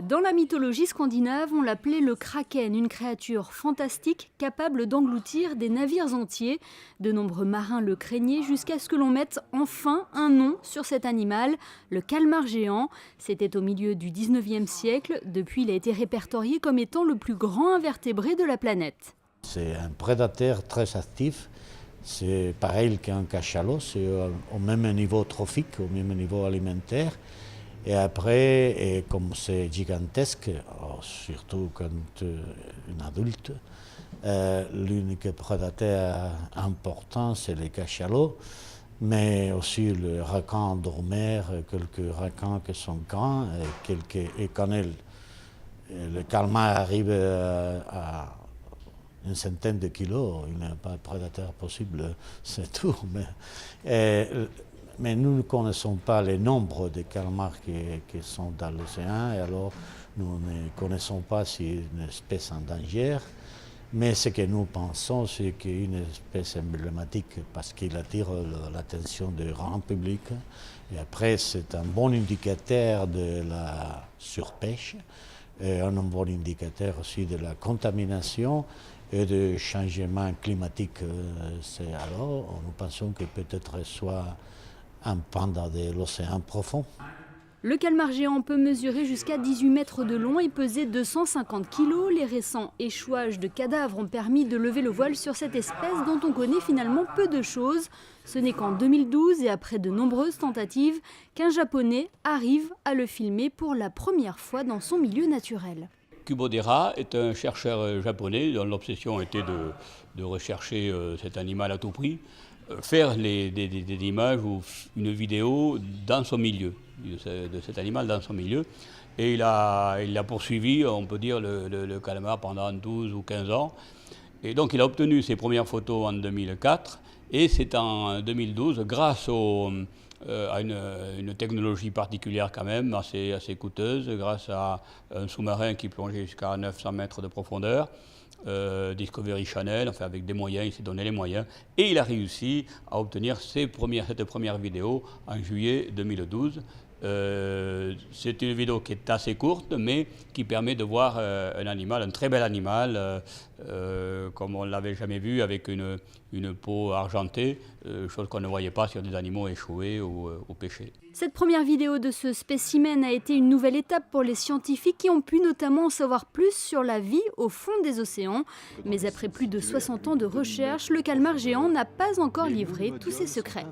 Dans la mythologie scandinave, on l'appelait le kraken, une créature fantastique capable d'engloutir des navires entiers. De nombreux marins le craignaient jusqu'à ce que l'on mette enfin un nom sur cet animal, le calmar géant. C'était au milieu du 19e siècle. Depuis, il a été répertorié comme étant le plus grand invertébré de la planète. C'est un prédateur très actif. C'est pareil qu'un cachalot, c'est au même niveau trophique, au même niveau alimentaire. Et après, et comme c'est gigantesque, surtout quand un adulte, l'unique prédateur important, c'est les cachalots, mais aussi le requin dormeur, quelques requins qui sont grands, et quand le calmar arrive à une centaine de kilos, il n'est pas prédateur possible, c'est tout. Mais nous ne connaissons pas les nombres de calmars qui sont dans l'océan, et alors nous ne connaissons pas si c'est une espèce en danger. Mais ce que nous pensons, c'est qu'il y a une espèce emblématique parce qu'il attire l'attention du grand public. Et après, c'est un bon indicateur de la surpêche, et un bon indicateur aussi de la contamination et du changement climatique. Alors, nous pensons que peut-être soit un panda de l'océan profond. Le calmar géant peut mesurer jusqu'à 18 mètres de long et peser 250 kg. Les récents échouages de cadavres ont permis de lever le voile sur cette espèce dont on connaît finalement peu de choses. Ce n'est qu'en 2012 et après de nombreuses tentatives qu'un Japonais arrive à le filmer pour la première fois dans son milieu naturel. Kubodera est un chercheur japonais dont l'obsession était de rechercher cet animal à tout prix, faire des images ou une vidéo dans son milieu, de cet animal dans son milieu. Et il a poursuivi, on peut dire, le calmar pendant 12 ou 15 ans. Et donc il a obtenu ses premières photos en 2004. Et c'est en 2012, grâce à une technologie particulière quand même, assez coûteuse, grâce à un sous-marin qui plongeait jusqu'à 900 mètres de profondeur, Discovery Channel, enfin avec des moyens, il s'est donné les moyens, et il a réussi à obtenir cette première vidéo en juillet 2012. C'est une vidéo qui est assez courte, mais qui permet de voir un animal, un très bel animal, comme on ne l'avait jamais vu, avec une peau argentée, chose qu'on ne voyait pas sur des animaux échoués ou pêchés. Cette première vidéo de ce spécimen a été une nouvelle étape pour les scientifiques qui ont pu notamment en savoir plus sur la vie au fond des océans. Mais après plus de 60 ans de recherche, le calmar géant n'a pas encore livré tous ses secrets.